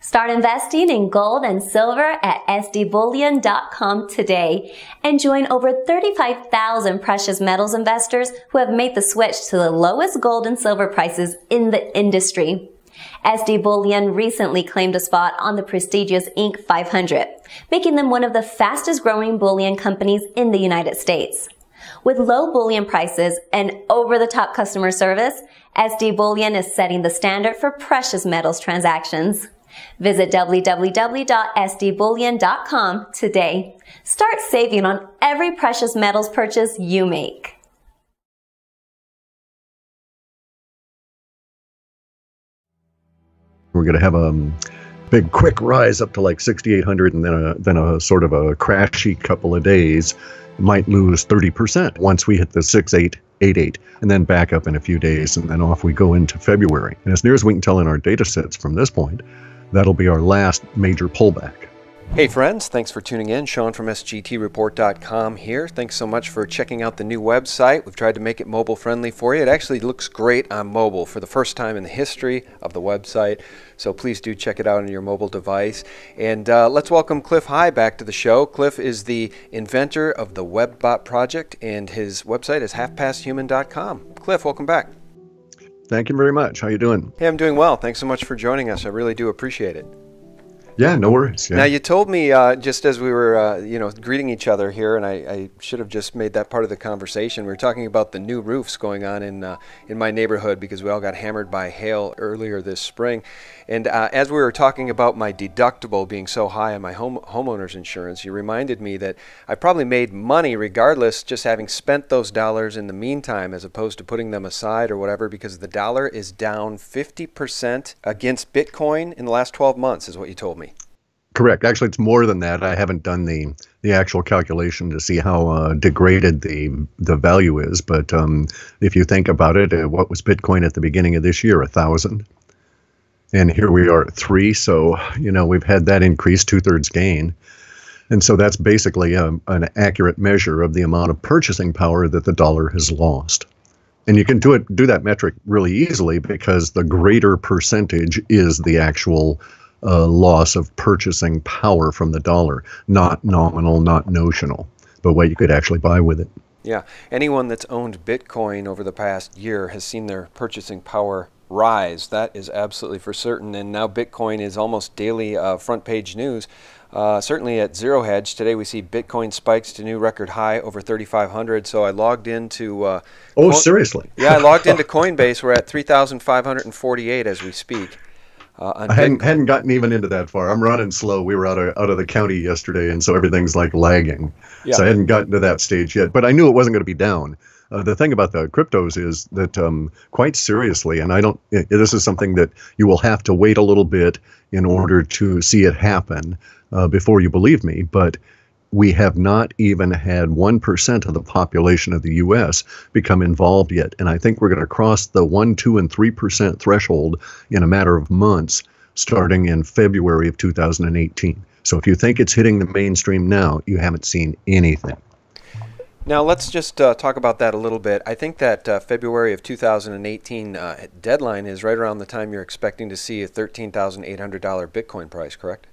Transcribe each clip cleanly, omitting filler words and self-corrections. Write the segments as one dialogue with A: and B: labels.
A: Start investing in gold and silver at sdbullion.com today and join over 35,000 precious metals investors who have made the switch to the lowest gold and silver prices in the industry. SD Bullion recently claimed a spot on the prestigious Inc. 500, making them one of the fastest growing bullion companies in the United States. With low bullion prices and over-the-top customer service, SD Bullion is setting the standard for precious metals transactions. Visit www.sdbullion.com today. Start saving on every precious metals purchase you make.
B: We're going to have a big quick rise up to like 6,800 and then a sort of a crashy couple of days. Might lose 30% once we hit the 6,888 and then back up in a few days, and then off we go into February. And as near as we can tell in our data sets from this point, that'll be our last major pullback.
C: Hey friends, thanks for tuning in. Sean from SGTReport.com here. Thanks so much for checking out the new website. We've tried to make it mobile friendly for you. It actually looks great on mobile for the first time in the history of the website. So please do check it out on your mobile device. And let's welcome Clif High back to the show. Clif is the inventor of the WebBot project, and his website is halfpasthuman.com. Clif, welcome back.
B: Thank you very much. How you doing?
C: Hey, I'm doing well. Thanks so much for joining us. I really do appreciate it.
B: Yeah, no worries. Yeah.
C: Now, you told me just as we were, greeting each other here, and I should have just made that part of the conversation. We were talking about the new roofs going on in my neighborhood because we all got hammered by hail earlier this spring. And as we were talking about my deductible being so high on my homeowner's insurance, you reminded me that I probably made money regardless, just having spent those dollars in the meantime, as opposed to putting them aside or whatever, because the dollar is down 50% against Bitcoin in the last 12 months, is what you told me.
B: Correct. Actually, it's more than that. I haven't done the actual calculation to see how degraded the value is. But if you think about it, what was Bitcoin at the beginning of this year? 1,000. And here we are at 3. So, we've had that increase, 2/3 gain. And so that's basically an accurate measure of the amount of purchasing power that the dollar has lost. And you can do that metric really easily because the greater percentage is the actual loss of purchasing power from the dollar, not nominal, not notional, but what you could actually buy with it.
C: Yeah, anyone that's owned Bitcoin over the past year has seen their purchasing power rise. That is absolutely for certain. And now Bitcoin is almost daily front page news. Certainly at Zero Hedge today, we see Bitcoin spikes to new record high over 3,500. So I logged into.
B: Seriously?
C: Yeah, I logged into Coinbase. We're at 3,548 as we speak.
B: I hadn't gotten even into that far. I'm running slow. We were out of the county yesterday, and so everything's like lagging. Yeah. So I hadn't gotten to that stage yet. But I knew it wasn't going to be down. The thing about the cryptos is that quite seriously, and this is something that you will have to wait a little bit in order to see it happen before you believe me, but we have not even had 1% of the population of the U.S. become involved yet. And I think we're going to cross the 1%, 2%, and 3% threshold in a matter of months, starting in February of 2018. So if you think it's hitting the mainstream now, you haven't seen anything.
C: Now let's just talk about that a little bit. I think that February of 2018 deadline is right around the time you're expecting to see a $13,800 Bitcoin price, correct?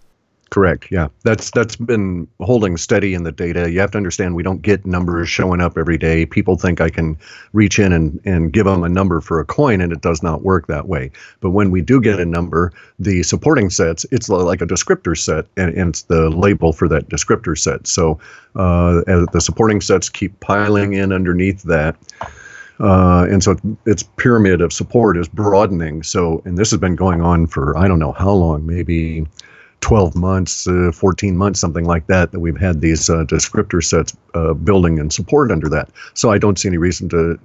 B: Correct. Yeah, that's been holding steady in the data. You have to understand we don't get numbers showing up every day. People think I can reach in and give them a number for a coin, and it does not work that way. But when we do get a number, the supporting sets, it's like a descriptor set, and it's the label for that descriptor set. So as the supporting sets keep piling in underneath that. And so its pyramid of support is broadening. So, and this has been going on for, I don't know how long, maybe 12 months, 14 months, something like that we've had these descriptor sets building and support under that. So I don't see any reason to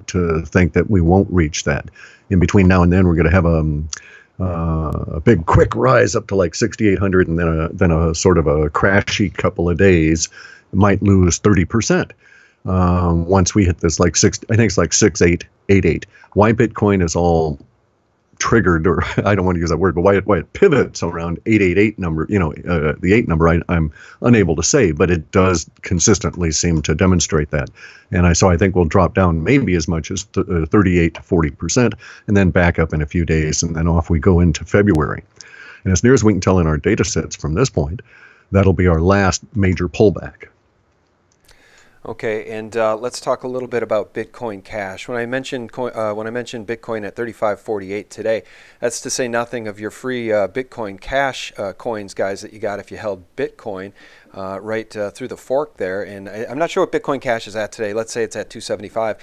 B: think that we won't reach that. In between now and then, we're going to have a big quick rise up to like 6,800 and then a sort of a crashy couple of days. Might lose 30% once we hit this I think it's like 6,888. Why Bitcoin is all triggered, or I don't want to use that word, but why it pivots around 888 number, the 8 number, I'm unable to say, but it does consistently seem to demonstrate that. And I think we'll drop down maybe as much as 38 to 40%, and then back up in a few days, and then off we go into February. And as near as we can tell in our data sets from this point, that'll be our last major pullback.
C: Okay, and let's talk a little bit about Bitcoin Cash. When I mentioned Bitcoin at 35.48 today, that's to say nothing of your free Bitcoin Cash coins, guys, that you got if you held Bitcoin right through the fork there. And I'm not sure what Bitcoin Cash is at today. Let's say it's at 275.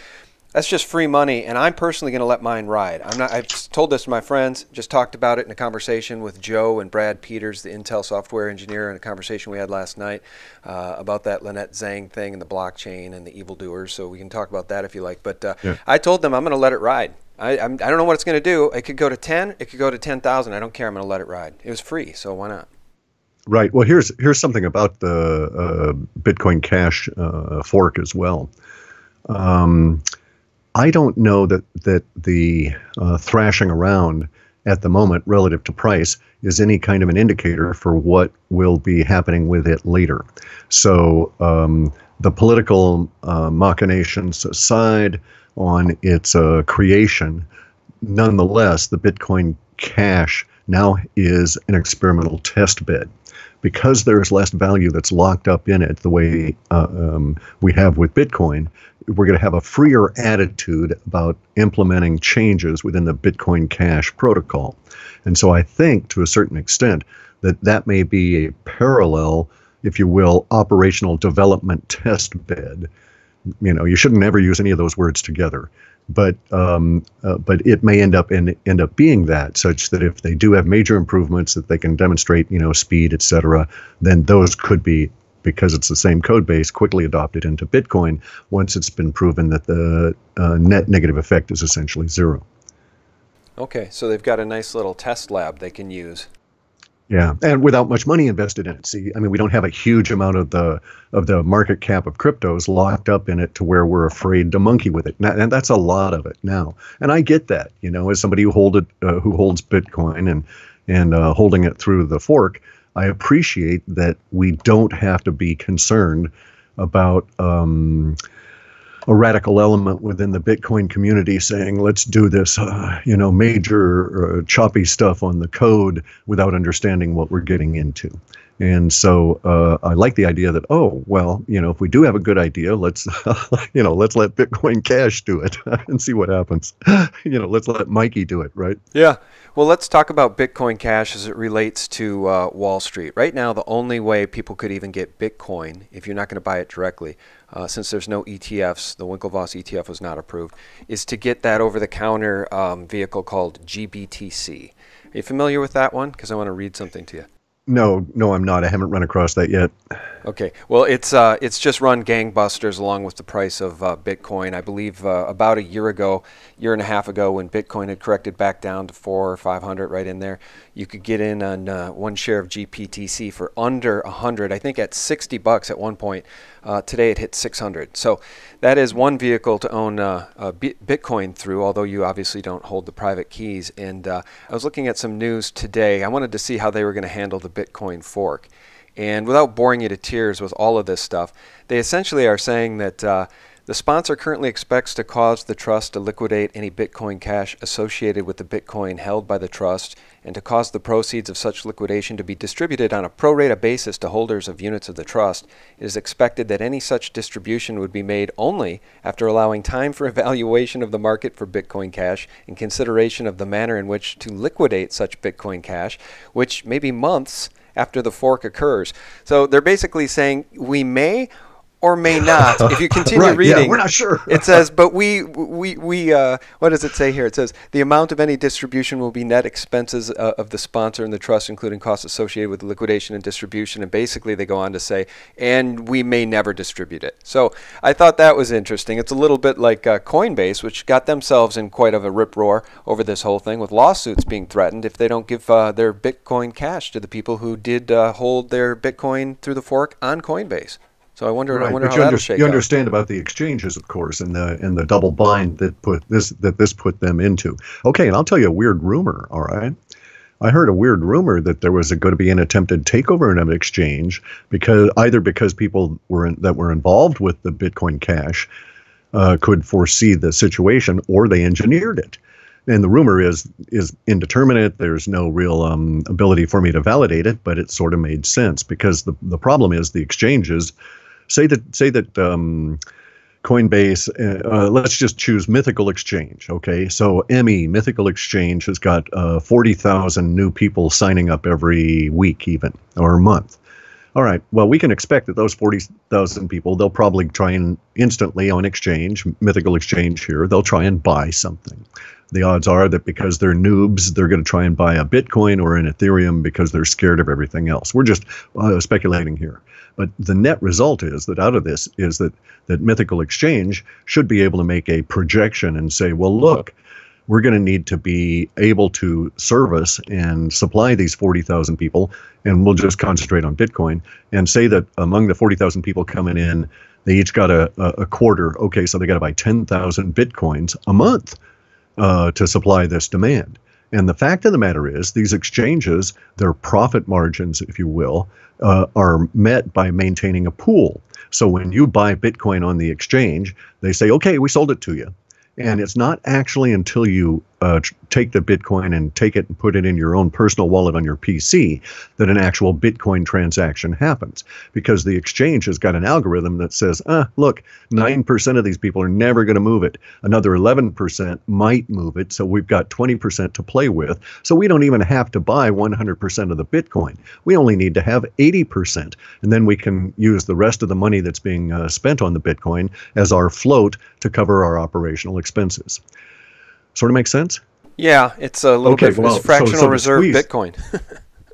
C: That's just free money, and I'm personally going to let mine ride. I've told this to my friends, just talked about it in a conversation with Joe and Brad Peters, the Intel software engineer, in a conversation we had last night about that Lynette Zhang thing and the blockchain and the evildoers. So we can talk about that if you like. But I told them I'm going to let it ride. I don't know what it's going to do. It could go to 10. It could go to 10,000. I don't care. I'm going to let it ride. It was free, so why not?
B: Right. Well, here's something about the Bitcoin Cash fork as well. I don't know that the thrashing around at the moment relative to price is any kind of an indicator for what will be happening with it later. So the political machinations aside on its creation, nonetheless, the Bitcoin Cash now is an experimental test bed. Because there's less value that's locked up in it the way we have with Bitcoin, we're going to have a freer attitude about implementing changes within the Bitcoin Cash protocol. And so I think to a certain extent that may be a parallel, if you will, operational development test bed. You know, you shouldn't ever use any of those words together. But it may end up being that, such that if they do have major improvements that they can demonstrate, speed, et cetera, then those could be, because it's the same code base, quickly adopted into Bitcoin once it's been proven that the net negative effect is essentially zero. Okay,
C: so they've got a nice little test lab they can use.
B: Yeah, and without much money invested in it. See, I mean, we don't have a huge amount of the market cap of cryptos locked up in it to where we're afraid to monkey with it. And that's a lot of it now. And I get that, as somebody who holds Bitcoin and holding it through the fork, I appreciate that we don't have to be concerned about a radical element within the Bitcoin community saying, let's do this, major choppy stuff on the code without understanding what we're getting into. And so I like the idea that, if we do have a good idea, let's let Bitcoin Cash do it and see what happens. Let's let Mikey do it, right?
C: Yeah. Well, let's talk about Bitcoin Cash as it relates to Wall Street. Right now, the only way people could even get Bitcoin, if you're not going to buy it directly, since there's no ETFs, the Winklevoss ETF was not approved, is to get that over-the-counter vehicle called GBTC. Are you familiar with that one? Because I want to read something to you.
B: No, I'm not. I haven't run across that yet.
C: Okay. Well, it's just run gangbusters along with the price of Bitcoin. I believe about a year and a half ago, when Bitcoin had corrected back down to 400 or 500, right in there, you could get in on one share of GPTC for under 100. I think at $60 at one point. Today it hit 600. So that is one vehicle to own Bitcoin through, although you obviously don't hold the private keys. And I was looking at some news today. I wanted to see how they were going to handle the Bitcoin fork. And without boring you to tears with all of this stuff, they essentially are saying that the sponsor currently expects to cause the trust to liquidate any Bitcoin Cash associated with the Bitcoin held by the trust, and to cause the proceeds of such liquidation to be distributed on a pro rata basis to holders of units of the trust. It is expected that any such distribution would be made only after allowing time for evaluation of the market for Bitcoin Cash and consideration of the manner in which to liquidate such Bitcoin Cash, which may be months after the fork occurs. So they're basically saying we may or may not. If you continue
B: right,
C: reading,
B: yeah, we're not sure.
C: It says, but we what does it say here? It says the amount of any distribution will be net expenses of the sponsor and the trust, including costs associated with liquidation and distribution. And basically, they go on to say, and we may never distribute it. So I thought that was interesting. It's a little bit like Coinbase, which got themselves in quite of a rip roar over this whole thing, with lawsuits being threatened if they don't give their Bitcoin Cash to the people who did hold their Bitcoin through the fork on Coinbase. So I wonder how that'll shake out.
B: You understand about the exchanges, of course, and the double bind that this put them into. Okay, and I'll tell you a weird rumor. All right, I heard a weird rumor that there was going to be an attempted takeover in an exchange because people that were involved with the Bitcoin Cash could foresee the situation, or they engineered it. And the rumor is indeterminate. There's no real ability for me to validate it, but it sort of made sense because the problem is the exchanges say that Coinbase, let's just choose Mythical Exchange, okay? So Mythical Exchange has got 40,000 new people signing up every week even, or month. All right, well, we can expect that those 40,000 people, they'll probably try and instantly on exchange, Mythical Exchange here, they'll try and buy something. The odds are that because they're noobs, they're going to try and buy a Bitcoin or an Ethereum because they're scared of everything else. We're just speculating here. But the net result is that out of this is that Mythical Exchange should be able to make a projection and say, well, look, we're going to need to be able to service and supply these 40,000 people, and we'll just concentrate on Bitcoin and say that among the 40,000 people coming in, they each got a quarter. Okay, so they got to buy 10,000 Bitcoins a month to supply this demand. And the fact of the matter is these exchanges, their profit margins, if you will, are met by maintaining a pool. So when you buy Bitcoin on the exchange, they say, okay, we sold it to you. And it's not actually until you take the Bitcoin and take it and put it in your own personal wallet on your PC that an actual Bitcoin transaction happens. Because the exchange has got an algorithm that says, look, 9% of these people are never going to move it. Another 11% might move it. So we've got 20% to play with. So we don't even have to buy 100% of the Bitcoin. We only need to have 80%. And then we can use the rest of the money that's being spent on the Bitcoin as our float to cover our operational expenses. Sort of makes sense?
C: Yeah, it's a little bit it's fractional reserve Bitcoin.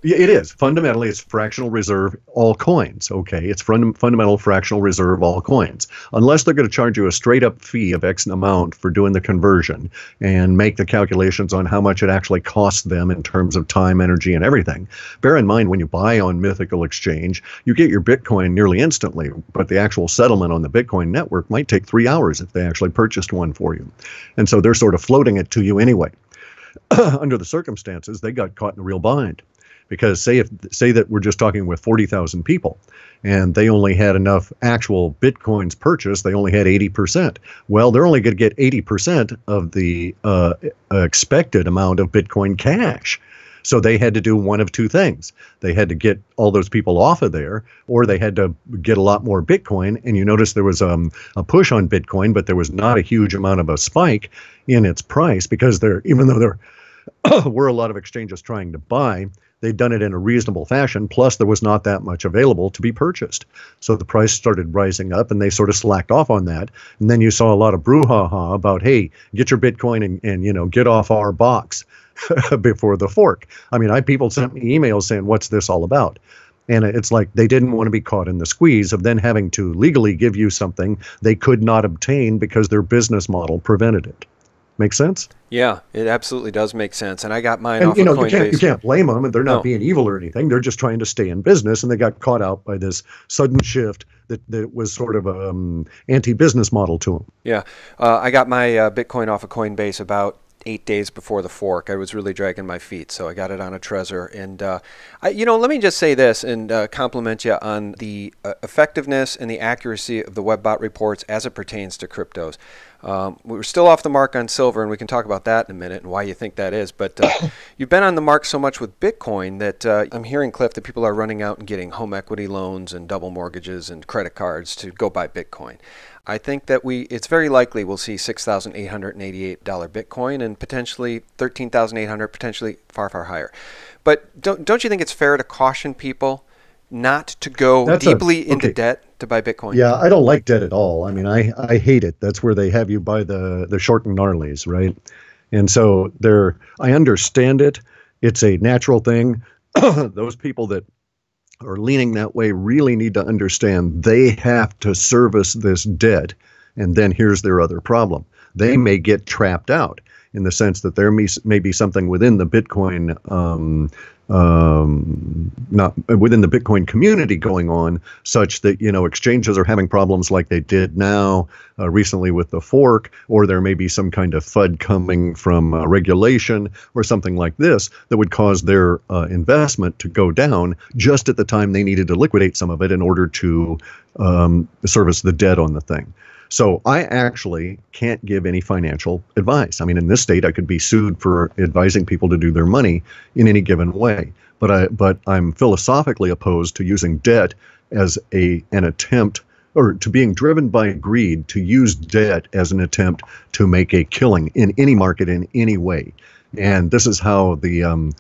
B: Yeah, it is. Fundamentally, it's fractional reserve all coins, okay? It's fundamental fractional reserve all coins. Unless they're going to charge you a straight-up fee of X amount for doing the conversion and make the calculations on how much it actually costs them in terms of time, energy, and everything. Bear in mind, when you buy on Mythical Exchange, you get your Bitcoin nearly instantly, but the actual settlement on the Bitcoin network might take 3 hours if they actually purchased one for you. And so they're sort of floating it to you anyway. Under the circumstances, they got caught in a real bind. Because say that we're just talking with 40,000 people and they only had enough actual Bitcoins purchased, they only had 80%. Well, they're only going to get 80% of the expected amount of Bitcoin cash. So they had to do one of two things. They had to get all those people off of there, or they had to get a lot more Bitcoin. And you notice there was a push on Bitcoin, but there was not a huge amount of a spike in its price because even though there were a lot of exchanges trying to buy, they'd done it in a reasonable fashion, plus there was not that much available to be purchased. So the price started rising up, and they sort of slacked off on that. And then you saw a lot of brouhaha about, hey, get your Bitcoin and get off our box before the fork. I mean, people sent me emails saying, what's this all about? And it's like they didn't want to be caught in the squeeze of then having to legally give you something they could not obtain because their business model prevented it. Make sense?
C: Yeah, it absolutely does make sense. And I got mine off of Coinbase.
B: You can't blame them, and they're not being evil or anything. They're just trying to stay in business, and they got caught out by this sudden shift that was sort of an anti-business model to them.
C: Yeah, I got my Bitcoin off of Coinbase about 8 days before the fork. I was really dragging my feet, so I got it on a Trezor. And let me just say this and compliment you on the effectiveness and the accuracy of the WebBot reports as it pertains to cryptos. We're still off the mark on silver, and we can talk about that in a minute and why you think that is. But you've been on the mark so much with Bitcoin that I'm hearing, Cliff, that people are running out and getting home equity loans and double mortgages and credit cards to go buy Bitcoin. I think that it's very likely we'll see $6,888 Bitcoin and potentially $13,800, potentially far, far higher. But don't you think it's fair to caution people not to go deeply into debt to buy Bitcoin?
B: Yeah, I don't like debt at all. I mean, I hate it. That's where they have you buy the short and gnarlies, right? And so I understand it. It's a natural thing. Those people that are leaning that way really need to understand they have to service this debt. And then here's their other problem. They may get trapped out in the sense that there may be something within the Bitcoin not within the Bitcoin community going on such that, exchanges are having problems like they did now recently with the fork, or there may be some kind of FUD coming from regulation or something like this that would cause their investment to go down just at the time they needed to liquidate some of it in order to service the debt on the thing. So I actually can't give any financial advice. I mean, in this state, I could be sued for advising people to do their money in any given way. But I'm philosophically opposed to using debt as an attempt, or to being driven by greed to use debt as an attempt to make a killing in any market in any way. And this is how the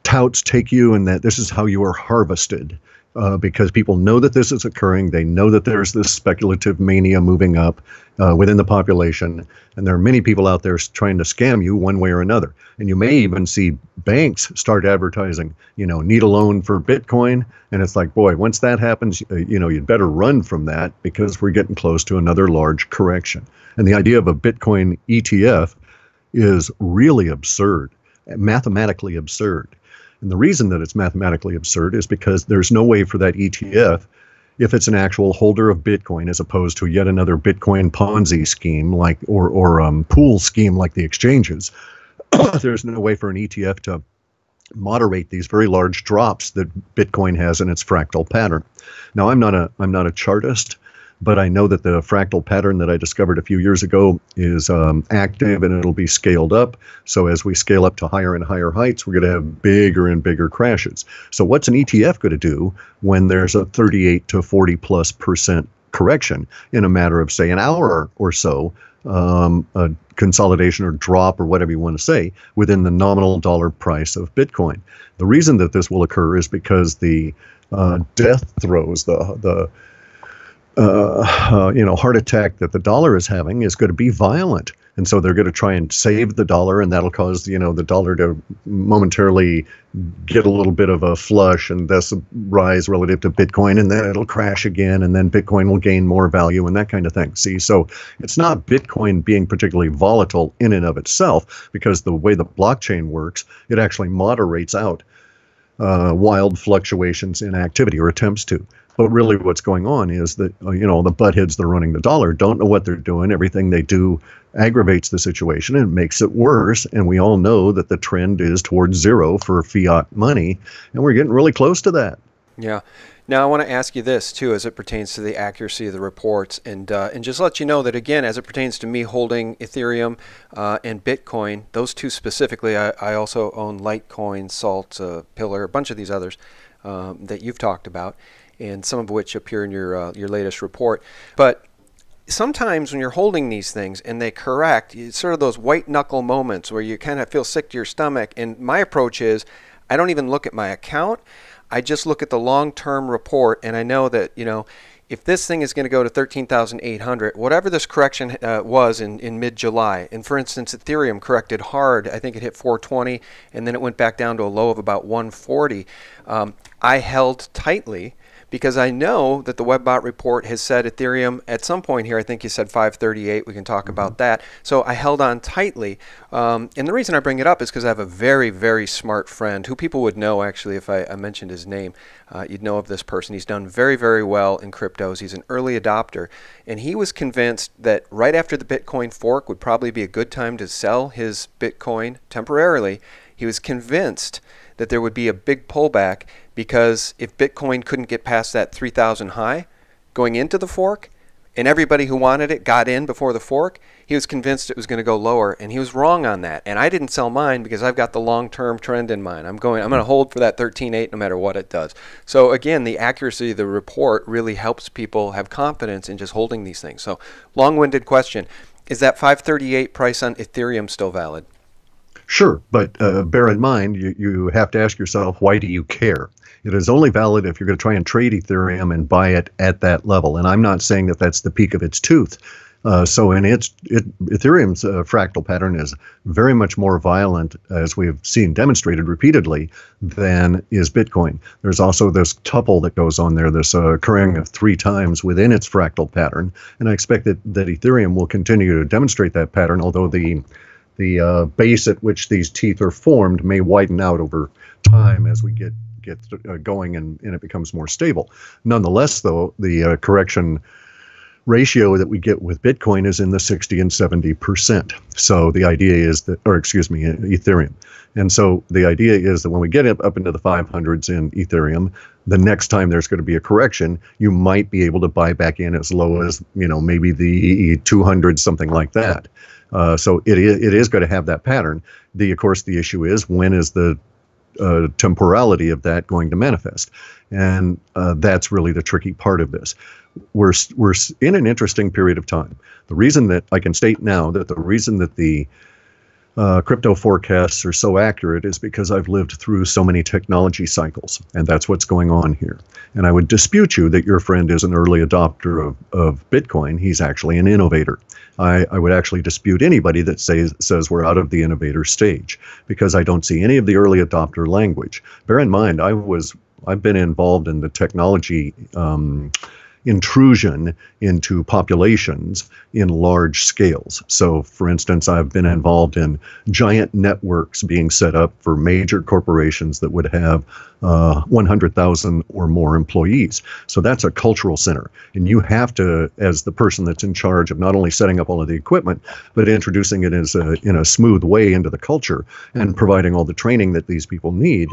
B: touts take you, and that this is how you are harvested. Because people know that this is occurring. They know that there's this speculative mania moving up within the population. And there are many people out there trying to scam you one way or another. And you may even see banks start advertising, need a loan for Bitcoin. And it's like, boy, once that happens, you'd better run from that, because we're getting close to another large correction. And the idea of a Bitcoin ETF is really absurd, mathematically absurd. And the reason that it's mathematically absurd is because there's no way for that ETF, if it's an actual holder of Bitcoin, as opposed to yet another Bitcoin Ponzi scheme or pool scheme like the exchanges, there's no way for an ETF to moderate these very large drops that Bitcoin has in its fractal pattern. Now, I'm not a chartist, but I know that the fractal pattern that I discovered a few years ago is active, and it'll be scaled up. So as we scale up to higher and higher heights, we're going to have bigger and bigger crashes. So what's an ETF going to do when there's a 38 to 40+% correction in a matter of, say, an hour or so, a consolidation or drop or whatever you want to say within the nominal dollar price of Bitcoin? The reason that this will occur is because the death throes, the heart attack that the dollar is having is going to be violent. And so they're going to try and save the dollar, and that'll cause, the dollar to momentarily get a little bit of a flush and thus rise relative to Bitcoin, and then it'll crash again, and then Bitcoin will gain more value and that kind of thing. See, so it's not Bitcoin being particularly volatile in and of itself, because the way the blockchain works, it actually moderates out wild fluctuations in activity, or attempts to. But really what's going on is that, the buttheads that are running the dollar don't know what they're doing. Everything they do aggravates the situation and makes it worse. And we all know that the trend is towards zero for fiat money. And we're getting really close to that.
C: Yeah. Now, I want to ask you this, too, as it pertains to the accuracy of the reports. And just let you know that, again, as it pertains to me holding Ethereum and Bitcoin, those two specifically, I also own Litecoin, Salt, Pillar, a bunch of these others that you've talked about, and some of which appear in your latest report. But sometimes when you're holding these things and they correct, it's sort of those white knuckle moments where you kind of feel sick to your stomach. And my approach is, I don't even look at my account. I just look at the long-term report, and I know that, if this thing is going to go to 13,800, whatever this correction was in mid-July, and for instance, Ethereum corrected hard. I think it hit 420, and then it went back down to a low of about 140. I held tightly, because I know that the WebBot report has said Ethereum at some point here, I think you said 538, we can talk about that. So I held on tightly. And the reason I bring it up is because I have a very, very smart friend who people would know, actually, if I mentioned his name. You'd know of this person. He's done very, very well in cryptos. He's an early adopter. And he was convinced that right after the Bitcoin fork would probably be a good time to sell his Bitcoin temporarily. He was convinced that there would be a big pullback, because if Bitcoin couldn't get past that 3,000 high going into the fork, and everybody who wanted it got in before the fork, he was convinced it was going to go lower, and he was wrong on that. And I didn't sell mine because I've got the long-term trend in mind. I'm going to hold for that 13.8 no matter what it does. So again, the accuracy of the report really helps people have confidence in just holding these things. So long-winded question, is that 538 price on Ethereum still valid?
B: Sure, but bear in mind, you have to ask yourself, why do you care? It is only valid if you're going to try and trade Ethereum and buy it at that level. And I'm not saying that that's the peak of its tooth. So in Ethereum's fractal pattern is very much more violent, as we've seen demonstrated repeatedly, than is Bitcoin. There's also this tuple that goes on there, this occurring of 3 times within its fractal pattern. And I expect that Ethereum will continue to demonstrate that pattern, although the base at which these teeth are formed may widen out over time as we get going and it becomes more stable. Nonetheless, though, the correction ratio that we get with Bitcoin is in the 60 and 70%. So the idea is that, or excuse me, Ethereum. And so the idea is that when we get up into the 500s in Ethereum, the next time there's going to be a correction, you might be able to buy back in as low as, maybe the 200, something like that. So it is going to have that pattern. Of course, the issue is, when is the temporality of that going to manifest? And that's really the tricky part of this. We're in an interesting period of time. The reason that I can state now that the reason that the crypto forecasts are so accurate is because I've lived through so many technology cycles, and that's what's going on here. And I would dispute you that your friend is an early adopter of Bitcoin. He's actually an innovator. I would actually dispute anybody that says we're out of the innovator stage, because I don't see any of the early adopter language. Bear in mind, I've been involved in the technology intrusion into populations in large scales. So, for instance, I've been involved in giant networks being set up for major corporations that would have 100,000 or more employees. So that's a cultural center. And you have to, as the person that's in charge of not only setting up all of the equipment, but introducing it in a smooth way into the culture and providing all the training that these people need,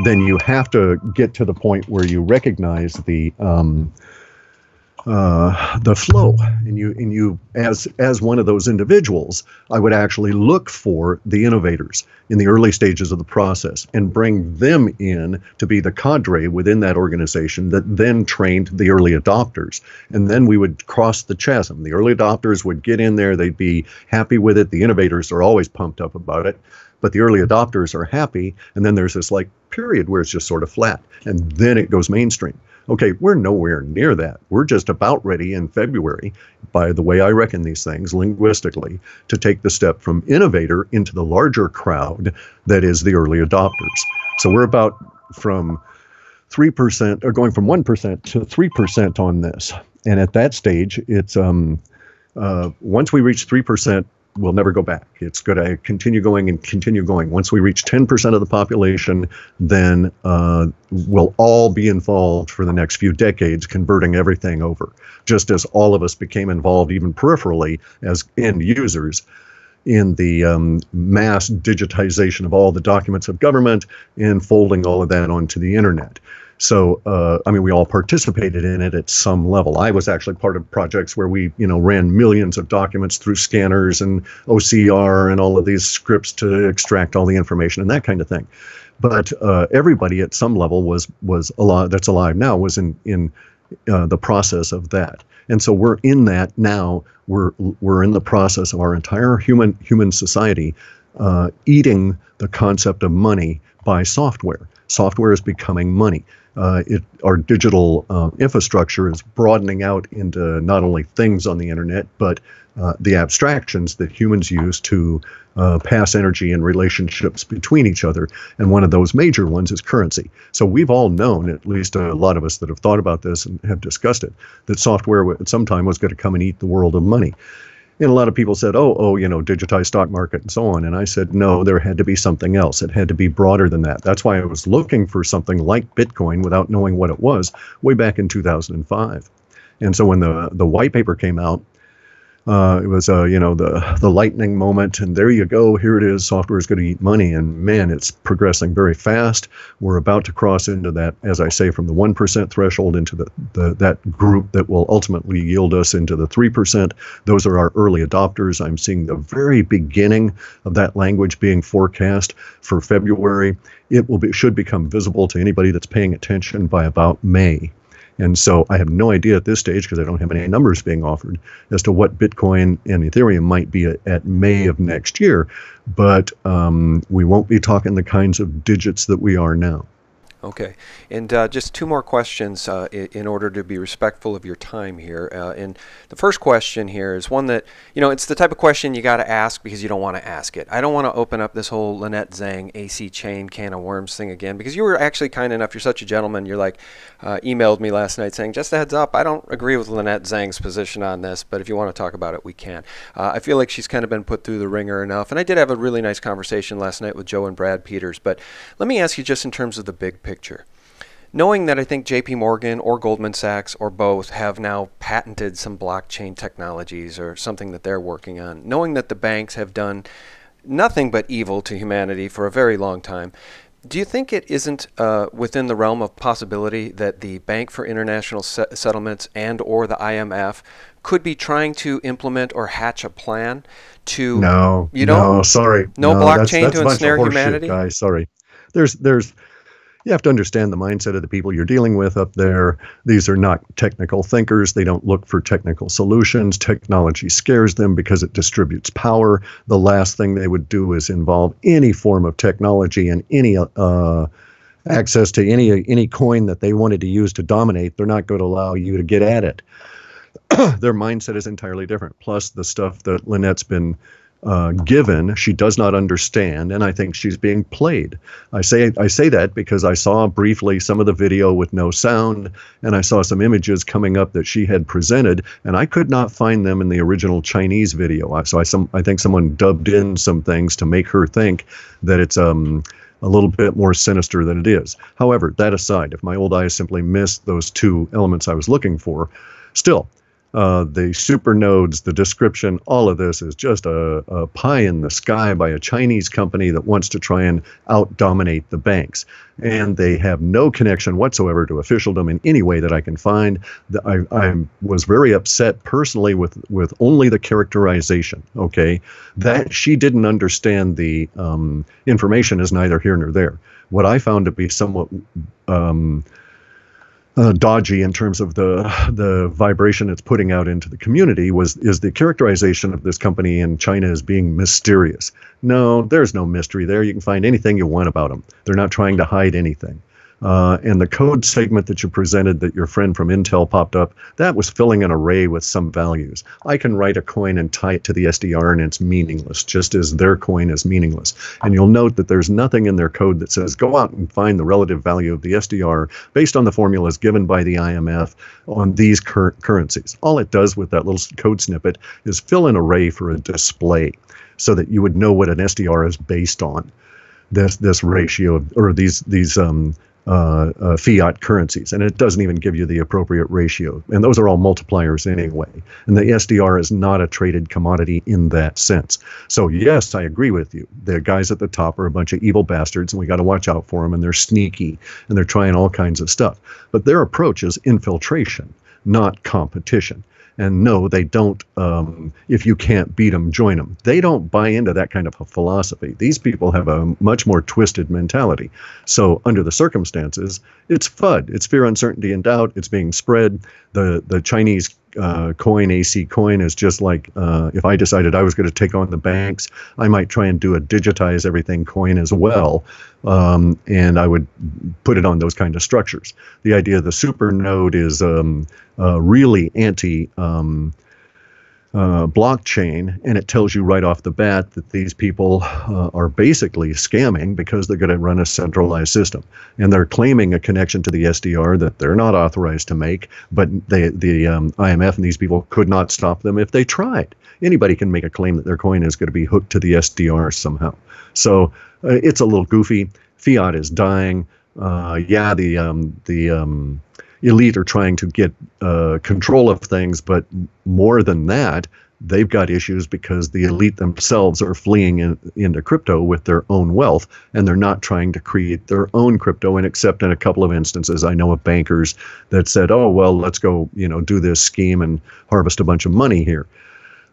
B: then you have to get to the point where you recognize the flow, and you as one of those individuals, I would actually look for the innovators in the early stages of the process and bring them in to be the cadre within that organization that then trained the early adopters. And then we would cross the chasm. The early adopters would get in there, they'd be happy with it. The innovators are always pumped up about it, but the early adopters are happy. And then there's this period where it's just sort of flat, and then it goes mainstream. Okay, we're nowhere near that. We're just about ready in February, by the way I reckon these things linguistically, to take the step from innovator into the larger crowd that is the early adopters. So we're about from 3%, or going from 1% to 3% on this. And at that stage, it's once we reach 3%, we'll never go back. It's going to continue going and continue going. Once we reach 10% of the population, then we'll all be involved for the next few decades, converting everything over, just as all of us became involved, even peripherally, as end users in the mass digitization of all the documents of government and folding all of that onto the internet. So, we all participated in it at some level. I was actually part of projects where we, ran millions of documents through scanners and OCR and all of these scripts to extract all the information and that kind of thing. But everybody at some level was that's alive now was in the process of that. And so we're in that now. We're in the process of our entire human society eating the concept of money by software. Software is becoming money. Our digital infrastructure is broadening out into not only things on the internet, but the abstractions that humans use to pass energy and relationships between each other. And one of those major ones is currency. So we've all known, at least a lot of us that have thought about this and have discussed it, that software at some time was going to come and eat the world of money. And a lot of people said, digitized stock market and so on. And I said, no, there had to be something else. It had to be broader than that. That's why I was looking for something like Bitcoin without knowing what it was way back in 2005. And so when the white paper came out, it was, the lightning moment. And there you go. Here it is. Software is going to eat money. And man, it's progressing very fast. We're about to cross into that, as I say, from the 1% threshold into that group that will ultimately yield us into the 3%. Those are our early adopters. I'm seeing the very beginning of that language being forecast for February. It should become visible to anybody that's paying attention by about May. And so I have no idea at this stage, because I don't have any numbers being offered, as to what Bitcoin and Ethereum might be at May of next year. But we won't be talking the kinds of digits that we are now.
C: Okay, and just two more questions in order to be respectful of your time here. And the first question here is one that, it's the type of question you got to ask because you don't want to ask it. I don't want to open up this whole Lynette Zhang AC chain can of worms thing again, because you were actually kind enough, you're such a gentleman, you're emailed me last night saying, just a heads up, I don't agree with Lynette Zhang's position on this, but if you want to talk about it, we can. I feel like she's kind of been put through the ringer enough, and I did have a really nice conversation last night with Joe and Brad Peters, but let me ask you just in terms of the big picture. knowing that I think JP Morgan or Goldman Sachs or both have now patented some blockchain technologies or something that they're working on, knowing that the banks have done nothing but evil to humanity for a very long time, do you think it isn't within the realm of possibility that the Bank for International Settlements and or the IMF could be trying to implement or hatch a plan to
B: no sorry
C: no blockchain
B: that's
C: to
B: a bunch
C: ensnare
B: of horseshit,
C: humanity?
B: guys. Sorry, there's you have to understand the mindset of the people you're dealing with up there. These are not technical thinkers. They don't look for technical solutions. Technology scares them because it distributes power. The last thing they would do is involve any form of technology and any access to any coin that they wanted to use to dominate. They're not going to allow you to get at it. Their mindset is entirely different. Plus, the stuff that Lynette's been given, she does not understand, and I think she's being played. I say that because I saw briefly some of the video with no sound, and I saw some images coming up that she had presented, and I could not find them in the original Chinese video. So I think someone dubbed in some things to make her think that it's a little bit more sinister than it is. However, that aside, if my old eyes simply missed those two elements I was looking for, still, the super nodes, the description, all of this is just a pie in the sky by a Chinese company that wants to try and out-dominate the banks. And they have no connection whatsoever to officialdom in any way that I can find. I was very upset personally with only the characterization, okay? That she didn't understand the information is neither here nor there. What I found to be somewhat dodgy in terms of the vibration it's putting out into the community is the characterization of this company in China as being mysterious. No, there's no mystery there. You can find anything you want about them. They're not trying to hide anything. And the code segment that you presented that your friend from Intel popped up, that was filling an array with some values. I can write a coin and tie it to the SDR and it's meaningless, just as their coin is meaningless. And you'll note that there's nothing in their code that says go out and find the relative value of the SDR based on the formulas given by the IMF on these currencies. All it does with that little code snippet is fill an array for a display so that you would know what an SDR is based on. This ratio or these fiat currencies, and it doesn't even give you the appropriate ratio, and those are all multipliers anyway, and the SDR is not a traded commodity in that sense. So yes, I agree with you, the guys at the top are a bunch of evil bastards and we got to watch out for them, and they're sneaky and they're trying all kinds of stuff, but their approach is infiltration, not competition. And no, they don't, if you can't beat them, join them. They don't buy into that kind of a philosophy. These people have a much more twisted mentality. So under the circumstances, it's FUD. It's fear, uncertainty, and doubt. It's being spread. The Chinese coin, AC coin, is just like if I decided I was going to take on the banks, I might try and do a digitize everything coin as well. And I would put it on those kind of structures. The idea of the super node is really anti blockchain, and it tells you right off the bat that these people are basically scamming because they're going to run a centralized system, and they're claiming a connection to the SDR that they're not authorized to make, but the IMF and these people could not stop them if they tried. Anybody can make a claim that their coin is going to be hooked to the SDR somehow. So it's a little goofy. Fiat is dying. The elite are trying to get control of things, but more than that, they've got issues because the elite themselves are fleeing into crypto with their own wealth, and they're not trying to create their own crypto. And except in a couple of instances, I know of bankers that said, "Oh, well, let's go, do this scheme and harvest a bunch of money here."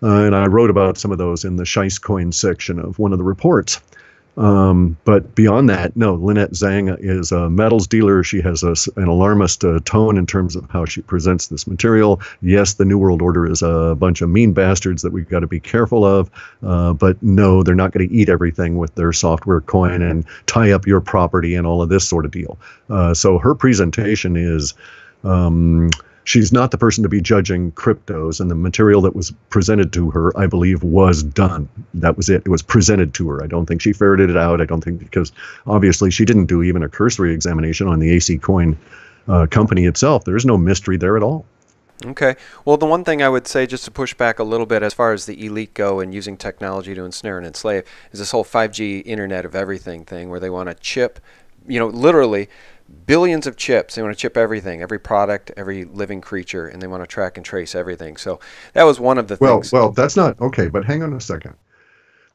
B: And I wrote about some of those in the Scheist coin section of one of the reports. But beyond that, no, Lynette Zhang is a metals dealer. She has an alarmist tone in terms of how she presents this material. Yes, the New World Order is a bunch of mean bastards that we've got to be careful of. But no, they're not going to eat everything with their software coin and tie up your property and all of this sort of deal. So her presentation is... she's not the person to be judging cryptos, and the material that was presented to her, I believe, was done. That was it. It was presented to her. I don't think she ferreted it out. I don't think, because obviously she didn't do even a cursory examination on the AC Coin company itself. There's no mystery there at all.
C: Okay. Well, the one thing I would say, just to push back a little bit as far as the elite go and using technology to ensnare and enslave, is this whole 5G Internet of Everything thing where they want to chip, literally billions of chips. They want to chip everything, every product, every living creature, and they want to track and trace everything. So that was one of the things.
B: Well, that's not okay, but hang on a second.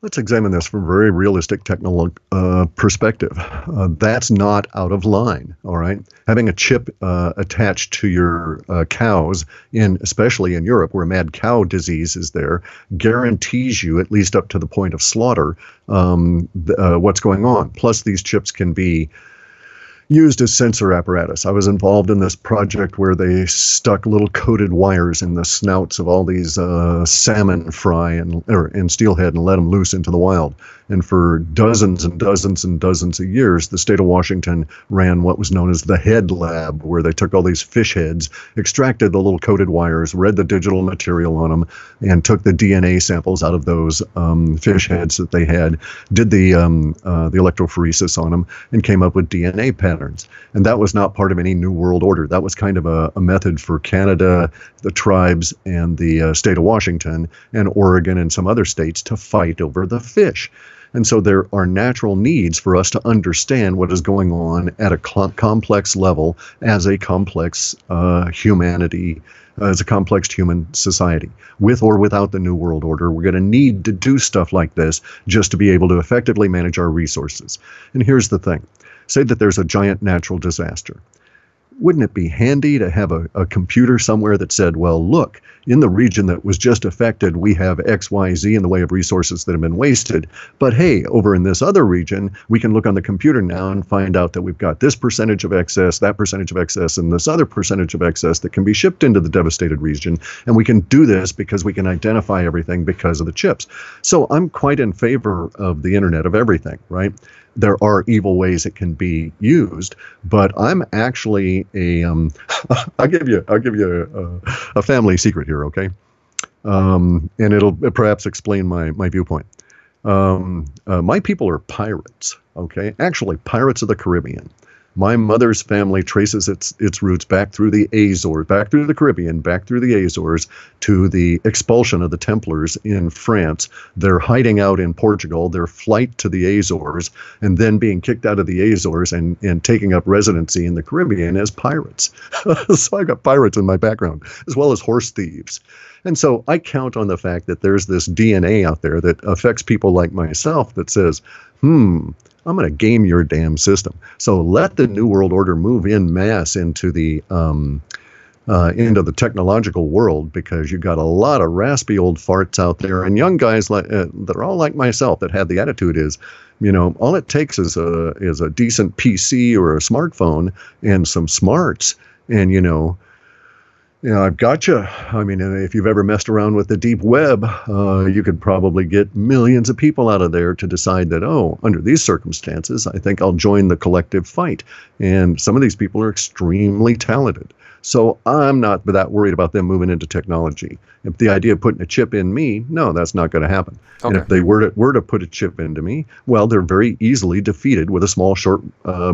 B: Let's examine this from a very realistic technical perspective. That's not out of line, all right? Having a chip attached to your cows, especially in Europe, where mad cow disease is there, guarantees you, at least up to the point of slaughter, what's going on. Plus, these chips can be used as sensor apparatus. I was involved in this project where they stuck little coated wires in the snouts of all these salmon fry and steelhead and let them loose into the wild. And for dozens and dozens and dozens of years, the state of Washington ran what was known as the head lab, where they took all these fish heads, extracted the little coated wires, read the digital material on them, and took the DNA samples out of those fish heads that they had, did the electrophoresis on them, and came up with DNA patterns. And that was not part of any New World Order. That was kind of a method for Canada, the tribes, and the state of Washington, and Oregon, and some other states to fight over the fish. And so there are natural needs for us to understand what is going on at a complex level as a complex humanity, as a complex human society. With or without the New World Order, we're going to need to do stuff like this just to be able to effectively manage our resources. And here's the thing. Say that there's a giant natural disaster. Wouldn't it be handy to have a computer somewhere that said, well, look, in the region that was just affected, we have X, Y, Z in the way of resources that have been wasted. But hey, over in this other region, we can look on the computer now and find out that we've got this percentage of excess, that percentage of excess, and this other percentage of excess that can be shipped into the devastated region. And we can do this because we can identify everything because of the chips. So I'm quite in favor of the Internet of Everything, right? There are evil ways it can be used, but I'm actually I'll give you a family secret here, okay? And it'll perhaps explain my viewpoint. My people are pirates, okay? Actually, pirates of the Caribbean. My mother's family traces its roots back through the Azores, back through the Caribbean, back through the Azores to the expulsion of the Templars in France, their hiding out in Portugal, their flight to the Azores, and then being kicked out of the Azores and taking up residency in the Caribbean as pirates. So I got pirates in my background, as well as horse thieves. And so I count on the fact that there's this DNA out there that affects people like myself that says, I'm going to game your damn system. So let the New World Order move in mass into the technological world, because you got a lot of raspy old farts out there and young guys like that are all like myself that have the attitude is, all it takes is a decent PC or a smartphone and some smarts, and I've got you. I mean, if you've ever messed around with the deep web, you could probably get millions of people out of there to decide that, under these circumstances, I think I'll join the collective fight. And some of these people are extremely talented. So I'm not that worried about them moving into technology. If the idea of putting a chip in me, no, that's not going to happen. Okay. And if they were to put a chip into me, well, they're very easily defeated with a small, short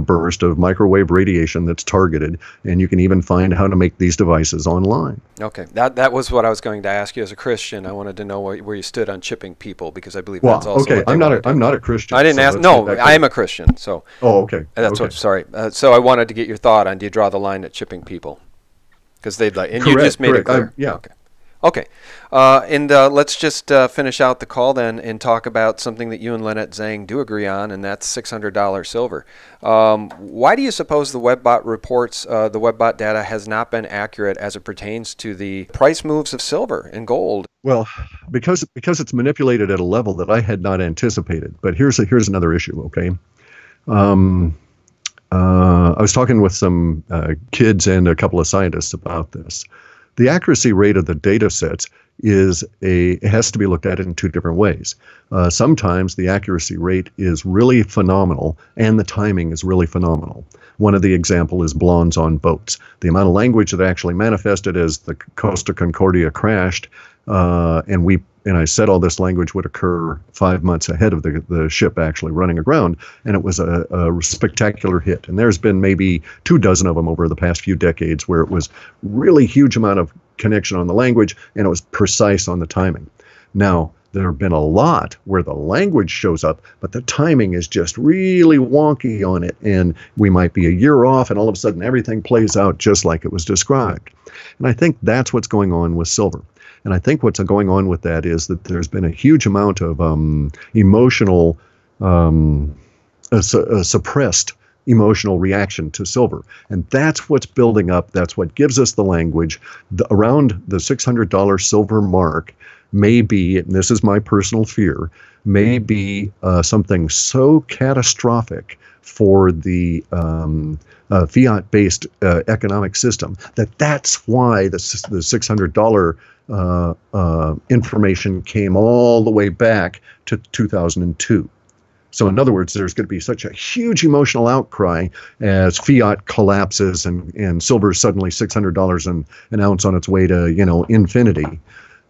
B: burst of microwave radiation that's targeted. And you can even find how to make these devices online.
C: Okay, that was what I was going to ask you as a Christian. I wanted to know where you stood on chipping people, because I believe that's also
B: okay. I'm not a Christian.
C: I didn't ask. No, I am a Christian. So.
B: Oh, okay.
C: That's
B: okay.
C: what. Sorry. So I wanted to get your thought on, do you draw the line at chipping people? Because they'd like, and correct, you just made it clear.
B: Yeah.
C: Okay. And let's just finish out the call then and talk about something that you and Lynette Zhang do agree on, and that's $600 silver. Why do you suppose the WebBot reports, the WebBot data has not been accurate as it pertains to the price moves of silver and gold?
B: Well, because it's manipulated at a level that I had not anticipated. But here's another issue. Okay. I was talking with some kids and a couple of scientists about this. The accuracy rate of the data sets it has to be looked at in two different ways. Sometimes the accuracy rate is really phenomenal and the timing is really phenomenal. One of the example is blondes on boats. The amount of language that actually manifested as the Costa Concordia crashed, and I said all this language would occur 5 months ahead of the ship actually running aground, and it was a spectacular hit. And there's been maybe 24 of them over the past few decades where it was really huge amount of connection on the language, and it was precise on the timing. Now, There have been a lot where the language shows up, but the timing is just really wonky on it. And we might be a year off, and all of a sudden everything plays out just like it was described. And I think that's what's going on with silver. And I think what's going on with that is that there's been a huge amount of emotional, suppressed emotional reaction to silver. And that's what's building up. That's what gives us the language. Around the $600 silver mark may be, and this is my personal fear, may be something so catastrophic for the fiat-based economic system that's why the $600 information came all the way back to 2002. So in other words, there's going to be such a huge emotional outcry as fiat collapses and silver is suddenly $600 an ounce on its way to, infinity.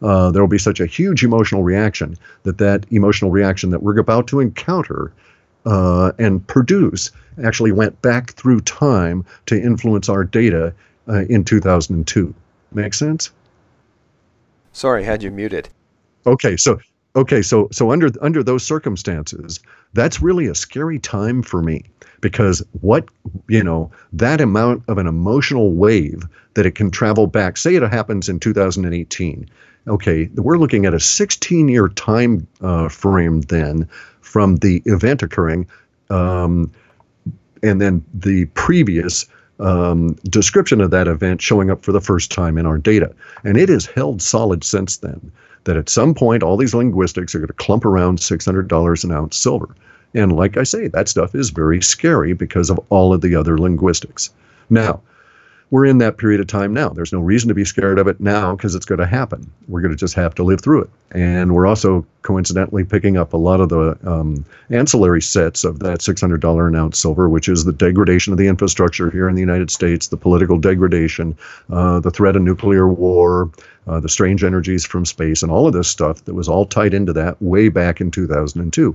B: There will be such a huge emotional reaction that emotional reaction that we're about to encounter and produce actually went back through time to influence our data in 2002. Make sense?
C: Sorry, had you muted.
B: Okay, so under those circumstances, that's really a scary time for me, because that amount of an emotional wave that it can travel back, say it happens in 2018. Okay, we're looking at a 16-year time frame then from the event occurring, and then the previous description of that event showing up for the first time in our data. And it has held solid since then, that at some point all these linguistics are going to clump around $600 an ounce silver. And like I say, that stuff is very scary because of all of the other linguistics. Now, we're in that period of time now. There's no reason to be scared of it now because it's going to happen. We're going to just have to live through it. And we're also coincidentally picking up a lot of the ancillary sets of that $600 an ounce silver, which is the degradation of the infrastructure here in the United States, the political degradation, the threat of nuclear war, the strange energies from space, and all of this stuff that was all tied into that way back in 2002.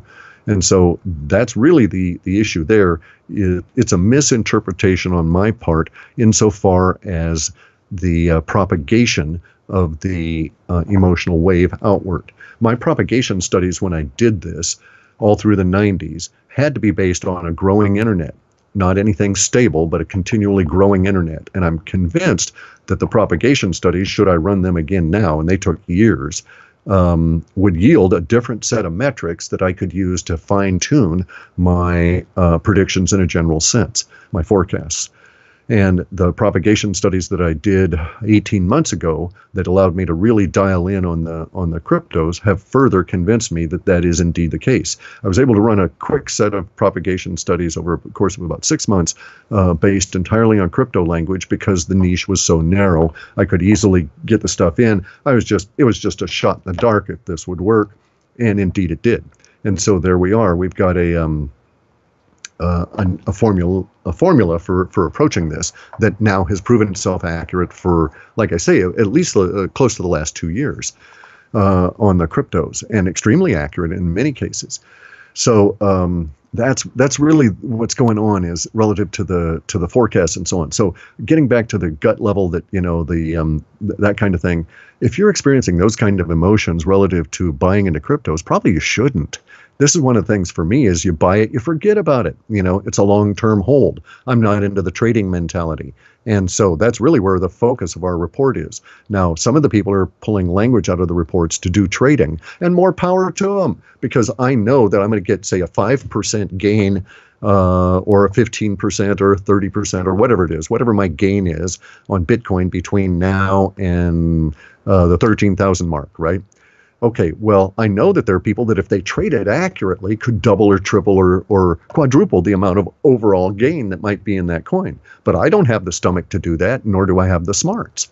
B: And so that's really the issue there. It's a misinterpretation on my part insofar as the propagation of the emotional wave outward. My propagation studies when I did this all through the 90s had to be based on a growing internet, not anything stable, but a continually growing internet. And I'm convinced that the propagation studies, should I run them again now, and they took years, would yield a different set of metrics that I could use to fine-tune my predictions in a general sense, my forecasts. And the propagation studies that I did 18 months ago that allowed me to really dial in on the cryptos have further convinced me that that is indeed the case. I was able to run a quick set of propagation studies over the course of about 6 months based entirely on crypto language because the niche was so narrow. I could easily get the stuff in. It was just a shot in the dark if this would work, and indeed it did. And so there we are. We've got a formula for approaching this that now has proven itself accurate for, like I say, at least close to the last 2 years on the cryptos, and extremely accurate in many cases. So that's really what's going on, is relative to the forecast and so on. So getting back to the gut level, that that kind of thing. If you're experiencing those kind of emotions relative to buying into cryptos, probably you shouldn't. This is one of the things for me is you buy it, you forget about it. It's a long-term hold. I'm not into the trading mentality. And so that's really where the focus of our report is. Now, some of the people are pulling language out of the reports to do trading, and more power to them, because I know that I'm going to get, say, a 5% gain or a 15% or 30% or whatever it is, whatever my gain is on Bitcoin between now and the 13,000 mark, right? Okay, well, I know that there are people that if they trade it accurately could double or triple or quadruple the amount of overall gain that might be in that coin. But I don't have the stomach to do that, nor do I have the smarts.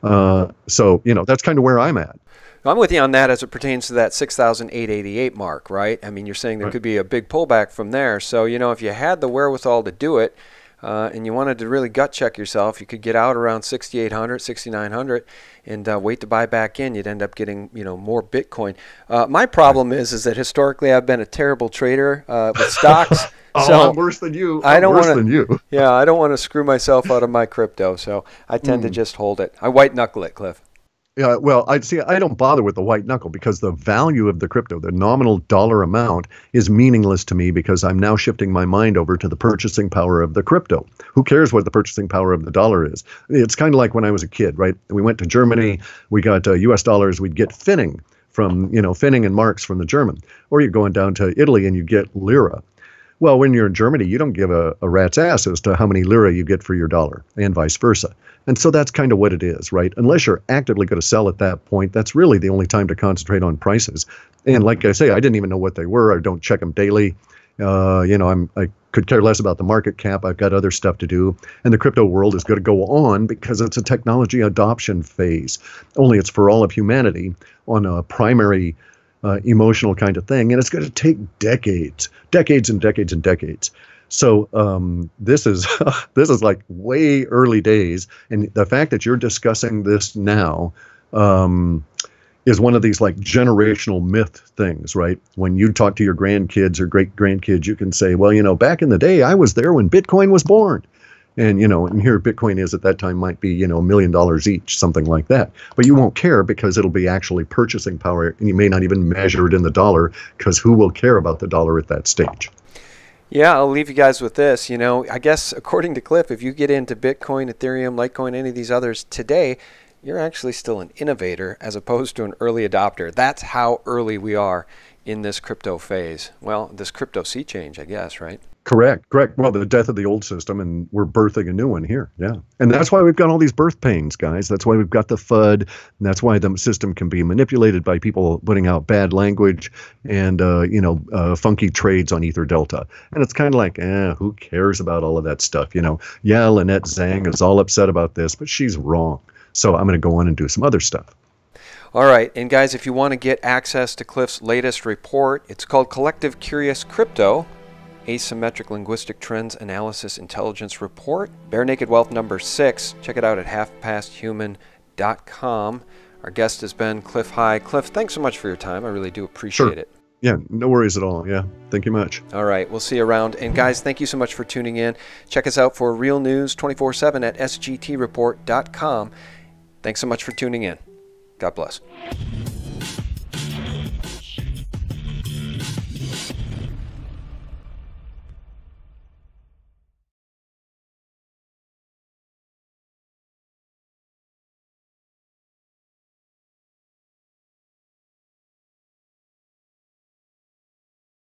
B: So, that's kind of where I'm at.
C: I'm with you on that as it pertains to that 6,888 mark, right? I mean, you're saying there could be a big pullback from there. So, if you had the wherewithal to do it, and you wanted to really gut check yourself, you could get out around 6,800, 6,900 and wait to buy back in. You'd end up getting, more Bitcoin. My problem is that historically I've been a terrible trader with stocks.
B: So I'm worse than you.
C: I don't want to screw myself out of my crypto, so I tend to just hold it. I white knuckle it, Cliff.
B: Yeah, well, I don't bother with the white knuckle because the value of the crypto, the nominal dollar amount, is meaningless to me because I'm now shifting my mind over to the purchasing power of the crypto. Who cares what the purchasing power of the dollar is? It's kind of like when I was a kid, right? We went to Germany, we got US dollars, we'd get Finning from, Finning and marks from the German. Or you're going down to Italy and you get lira. Well, when you're in Germany, you don't give a rat's ass as to how many lira you get for your dollar and vice versa. And so that's kind of what it is, right? Unless you're actively going to sell at that point, that's really the only time to concentrate on prices. And like I say, I didn't even know what they were. I don't check them daily. I could care less about the market cap. I've got other stuff to do. And the crypto world is going to go on because it's a technology adoption phase. Only it's for all of humanity on a primary emotional kind of thing, and it's going to take decades and decades and decades. So this is like way early days, and the fact that you're discussing this now is one of these like generational myth things, right? When you talk to your grandkids or great grandkids, you can say, well, back in the day, I was there when Bitcoin was born. And, and here Bitcoin is at that time might be, $1 million each, something like that. But you won't care because it'll be actually purchasing power, and you may not even measure it in the dollar because who will care about the dollar at that stage?
C: Yeah, I'll leave you guys with this. I guess according to Clif, if you get into Bitcoin, Ethereum, Litecoin, any of these others today, you're actually still an innovator as opposed to an early adopter. That's how early we are in this crypto phase. Well, this crypto sea change, I guess, right?
B: Correct. Well, the death of the old system, and we're birthing a new one here. Yeah. And that's why we've got all these birth pains, guys. That's why we've got the FUD. And that's why the system can be manipulated by people putting out bad language and, funky trades on Ether Delta. And it's kind of like, who cares about all of that stuff? Yeah, Lynette Zhang is all upset about this, but she's wrong. So I'm going to go on and do some other stuff.
C: All right. And guys, if you want to get access to Clif's latest report, it's called Collective Curious Crypto, Asymmetric Linguistic Trends Analysis Intelligence Report, Bare Naked Wealth number 6. Check it out at halfpasthuman.com. Our guest has been Clif High. Clif, thanks so much for your time. I really do appreciate it.
B: Yeah, no worries at all. Yeah, thank you much.
C: All right, we'll see you around. And guys, thank you so much for tuning in. Check us out for real news 24/7 at sgtreport.com. Thanks so much for tuning in. God bless.